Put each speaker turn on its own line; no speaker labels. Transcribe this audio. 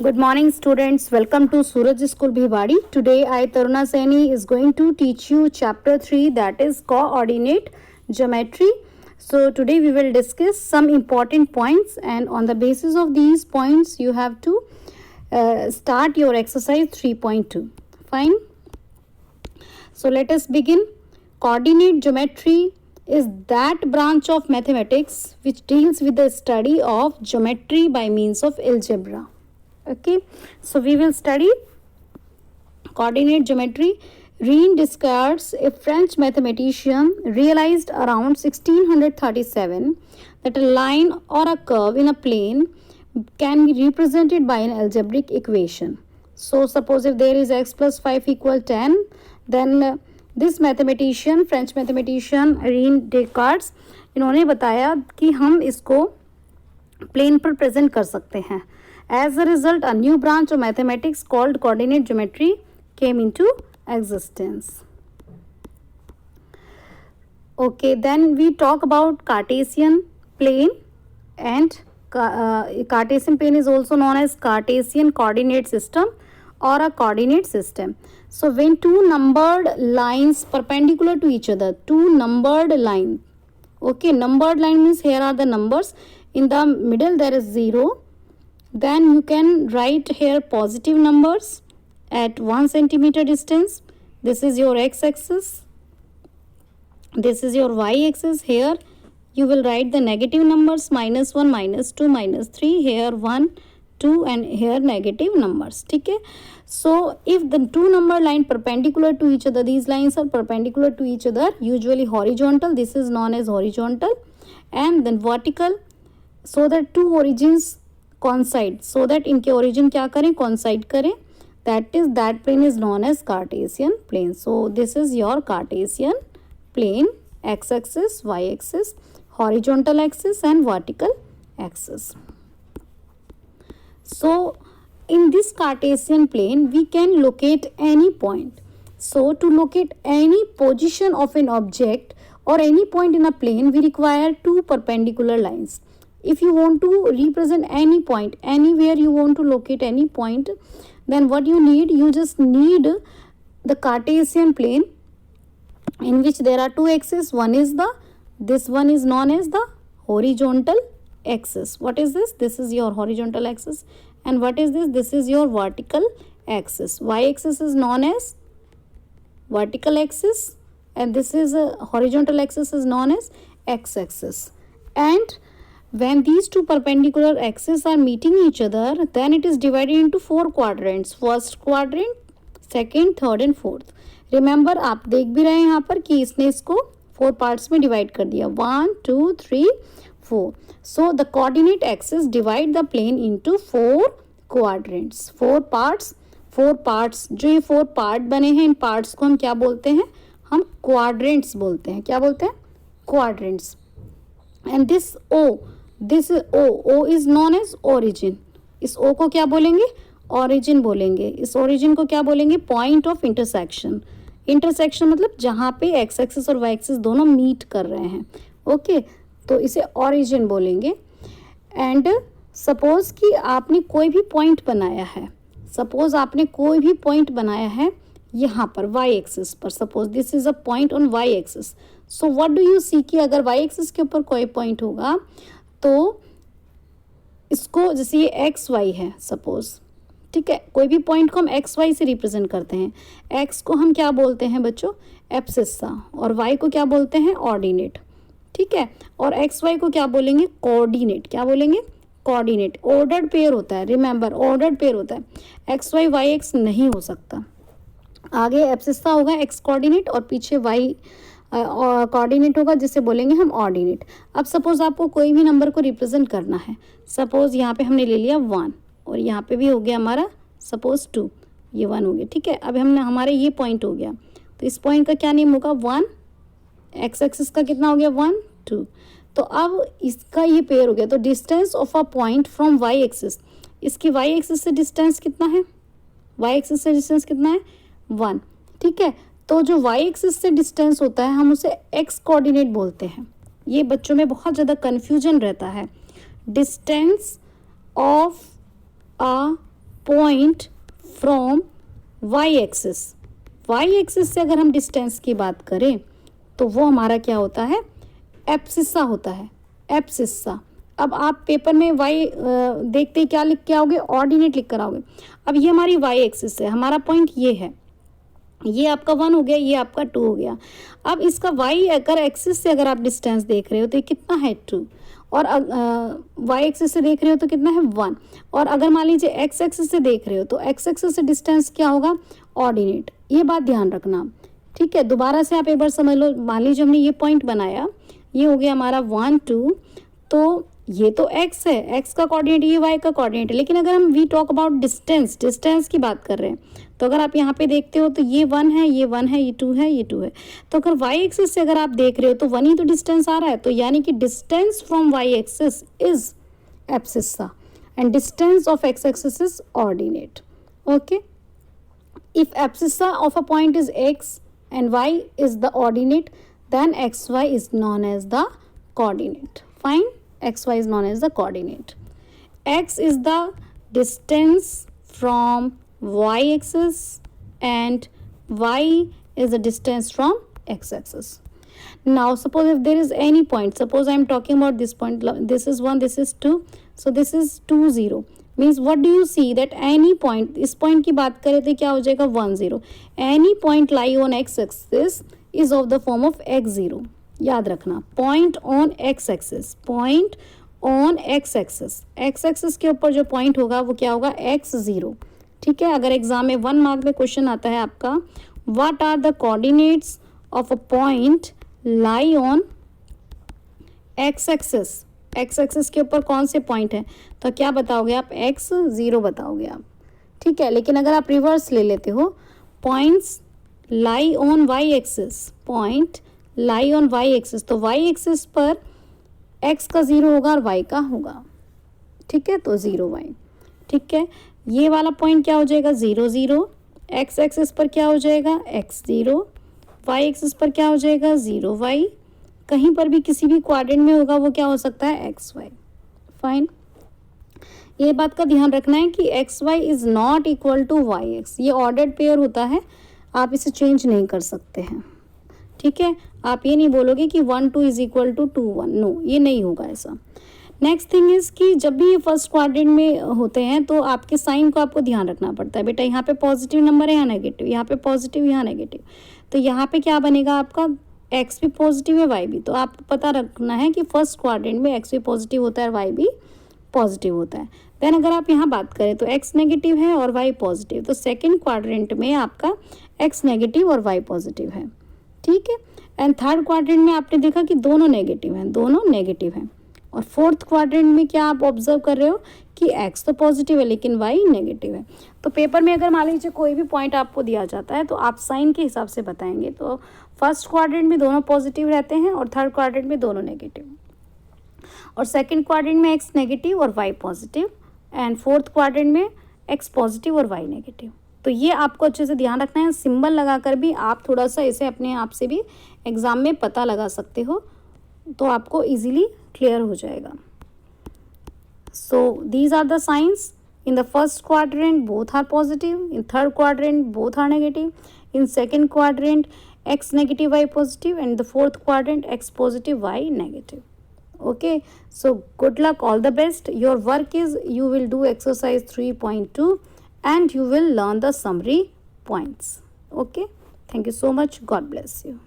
Good morning, students. Welcome to Suraj School Bhiwadi. Today, I, Taruna Saini, is going to teach you chapter 3, that is coordinate geometry. So, today we will discuss some important points, and on the basis of these points, you have to start your exercise 3.2. Fine. So, let us begin. Coordinate geometry is that branch of mathematics which deals with the study of geometry by means of algebra. Okay, so we will study coordinate geometry. Rene Descartes, a French mathematician, realized around 1637 that a line or a curve in a plane can be represented by an algebraic equation. So suppose if there is x plus 5 equal 10, then this mathematician, French mathematician Rene Descartes, इन्होंने बताया कि हम इसको plane पर present कर सकते हैं. As a result, a new branch of mathematics called coordinate geometry came into existence. Okay, then we talk about Cartesian plane, and Cartesian plane is also known as Cartesian coordinate system or a coordinate system. So when two numbered lines perpendicular to each other, okay, numbered line means here are the numbers, in the middle there is 0. Then you can write here positive numbers at 1 centimeter distance. This is your x-axis. This is your y-axis. Here you will write the negative numbers, -1, -2, -3. Here 1, 2 and here negative numbers. Okay. So if the two number line perpendicular to each other, these lines are perpendicular to each other, usually horizontal. This is known as horizontal. And then vertical, so that two origins coincide, so that इनके origin क्या करें, coincide करें, that plane is known as Cartesian plane. So this is your Cartesian plane, x-axis, y-axis, horizontal axis and vertical axis. So in this Cartesian plane we can locate any point. So to locate any position of an object or any point in a plane, we require two perpendicular lines. If you want to represent any point, anywhere you want to locate any point, then what you need, you just need the Cartesian plane in which there are two axes. This one is known as the horizontal axis. What is this? This is your horizontal axis. And what is this? This is your vertical axis. Y-axis is known as vertical axis, and this is a horizontal axis is known as x-axis. And when these two perpendicular axes are meeting each other, then it is divided into four quadrants. First quadrant, second, third and fourth. Remember, आप देख भी रहे हैं यहाँ पर कि इसने इसको 4 parts में divide कर दिया. 1, 2, 3, 4. So the coordinate axis divide the plane into 4 quadrants. 4 parts. जो ये 4 part बने हैं, इन parts को हम क्या बोलते हैं? हम quadrants बोलते हैं. क्या बोलते हैं? Quadrants. And this O is known as origin. इस O को क्या बोलेंगे? Origin बोलेंगे. इस origin को क्या बोलेंगे? Point of intersection. Intersection मतलब जहाँ पे x axis और y axis दोनों meet कर रहे हैं. Okay, तो इसे origin बोलेंगे. And suppose कि आपने कोई भी point बनाया है. यहाँ पर y axis पर. Suppose this is a point on y axis. So what do you see कि अगर y axis के ऊपर कोई point होगा तो इसको, जैसे ये एक्स वाई है सपोज, ठीक है, कोई भी पॉइंट को हम एक्स वाई से रिप्रेजेंट करते हैं. एक्स को हम क्या बोलते हैं बच्चों? एब्सिस्सा. और वाई को क्या बोलते हैं? ऑर्डिनेट. ठीक है. और एक्स वाई को क्या बोलेंगे? कोऑर्डिनेट. क्या बोलेंगे? कोऑर्डिनेट. ऑर्डर्ड पेयर होता है. रिमेंबर, ऑर्डर्ड पेयर होता है. एक्स वाई वाई एक्स नहीं हो सकता. आगे एब्सिस्सा होगा एक्स कोऑर्डिनेट और पीछे वाई कोऑर्डिनेट होगा, जिसे बोलेंगे हम ऑर्डिनेट. अब सपोज आपको कोई भी नंबर को रिप्रेजेंट करना है. सपोज यहाँ पे हमने ले लिया 1 और यहाँ पे भी हो गया हमारा सपोज 2, ये 1 हो गया. ठीक है. अब हमने हमारे ये पॉइंट हो गया, तो इस पॉइंट का क्या नेम होगा? 1. एक्स एक्सिस का कितना हो गया? 1, 2. तो अब इसका ये पेयर हो गया. तो distance of a point from Y axis, इसकी वाई एक्सिस से डिस्टेंस कितना है? वाई एक्सिस से डिस्टेंस कितना है? 1. ठीक है. तो जो y एक्सिस से डिस्टेंस होता है हम उसे x कोऑर्डिनेट बोलते हैं. ये बच्चों में बहुत ज़्यादा कन्फ्यूजन रहता है. Distance of a point from Y axis. Y axis से अगर हम डिस्टेंस की बात करें तो वो हमारा क्या होता है, एब्सिस्सा होता है, एब्सिस्सा। अब आप पेपर में वाई देखते ही क्या लिख के आओगे, ऑर्डिनेट लिख कर आओगे। अब ये हमारी वाई एक्सिस है, हमारा पॉइंट ये है, ये आपका 1 हो गया, ये आपका 2 हो गया। अब इसका वाई अगर एक्सिस से अगर आप डिस्टेंस देख रहे हो तो ये कितना है 2, और वाई एक्सिस से देख रहे हो तो कितना है 1, और अगर मान लीजिए एक्स एक्सिस से देख रहे हो तो एक्स एक्सिस से डिस्टेंस क्या होगा, ऑर्डिनेट। ये बात ध्यान रखना, ठीक है। दोबारा से आप एक बार समझ लो, मान लीजिए हमने ये पॉइंट बनाया, ये हो गया हमारा 1 2, तो ये तो x है, x का कोऑर्डिनेट, ये y का कोऑर्डिनेट है। लेकिन अगर हम we talk about distance, distance की बात कर रहे हैं, तो अगर आप यहाँ पे देखते हो तो ये 1 है, ये 1 है, ये 2 है, ये 2 है। तो अगर y एक्सिस से अगर आप देख रहे हो तो 1 ही तो डिस्टेंस आ रहा है, तो यानी कि distance from y axis is abscissa and distance of x axis is ordinate. Okay, if abscissa of a point is x and y is the ordinate, then xy is known as the coordinate. Fine, xy is known as the coordinate. X is the distance from y axis and y is the distance from x axis. Now suppose if there is any point, suppose I am talking about this point, this is 1, this is 2, so this is 2 0, means what do you see that any point, इस point की बात करें तो क्या हो जाएगा 1 0, any point lie on X axis is of the form of x 0। याद रखना, point on X axis, point on X axis, X axis के ऊपर जो पॉइंट होगा वो क्या होगा, x 0। ठीक है, अगर एग्जाम में 1 मार्क में क्वेश्चन आता है आपका, what are the coordinates of a point lie on X axis, X axis के ऊपर कौन से पॉइंट है, तो क्या बताओगे आप, x 0 बताओगे आप। ठीक है, लेकिन अगर आप रिवर्स ले लेते हो, points lie on y axis, point lie on y axis, तो y एक्सिस पर x का 0 होगा और y का होगा। ठीक है, तो 0 y। ठीक है, ये वाला पॉइंट क्या हो जाएगा 0 0, x एक्सिस पर क्या हो जाएगा x 0, y एक्सिस पर क्या हो जाएगा 0 y, कहीं पर भी किसी भी क्वाड्रेंट में होगा वो क्या हो सकता है एक्स वाई। फाइन, ये बात का ध्यान रखना है कि X Y is not equal to Y X, ये ऑर्डर्ड पेयर होता है, आप इसे चेंज नहीं कर सकते हैं। ठीक है, आप ये नहीं बोलोगे कि 1 2 इज इक्वल टू 2 1, नो, ये नहीं होगा ऐसा। नेक्स्ट थिंग इज कि जब भी ये फर्स्ट क्वाड्रेंट में होते हैं तो आपके साइन को आपको ध्यान रखना पड़ता है। बेटा यहाँ पे पॉजिटिव नंबर है, यहाँ नेगेटिव, यहाँ पे पॉजिटिव, यहाँ नेगेटिव, तो यहाँ पे क्या बनेगा आपका, एक्स भी पॉजिटिव है वाई भी, तो आपको पता रखना है कि फर्स्ट क्वाड्रेंट में एक्स भी पॉजिटिव होता है और वाई भी पॉजिटिव होता है। देन अगर आप यहाँ बात करें तो एक्स नेगेटिव है और वाई पॉजिटिव, तो सेकंड क्वाड्रेंट में आपका एक्स नेगेटिव और वाई पॉजिटिव है। ठीक है, एंड थर्ड क्वाड्रेंट में आपने देखा कि दोनों नेगेटिव हैं, दोनों नेगेटिव हैं। और फोर्थ क्वाड्रेंट में क्या आप ऑब्जर्व कर रहे हो कि एक्स तो पॉजिटिव है लेकिन वाई नेगेटिव है। तो पेपर में अगर मान लीजिए कोई भी पॉइंट आपको दिया जाता है तो आप साइन के हिसाब से बताएंगे। तो फर्स्ट क्वाड्रेंट में दोनों पॉजिटिव रहते हैं और थर्ड क्वाड्रेंट में दोनों नेगेटिव, और सेकंड क्वाड्रेंट में एक्स नेगेटिव और Y positive, and fourth quadrant में एक्स पॉजिटिव और वाई नेगेटिव। तो ये आपको अच्छे से ध्यान रखना है, सिंबल लगाकर भी आप थोड़ा सा इसे अपने आप से भी एग्जाम में पता लगा सकते हो, तो आपको इजीली क्लियर हो जाएगा। So these are the signs, in the first quadrant both are positive, in third quadrant both are negative, in second quadrant x negative y positive, and the fourth quadrant x positive y negative. Okay, so good luck, all the best. Your work is you will do exercise 3.2 and you will learn the summary points. Okay, thank you so much, God bless you.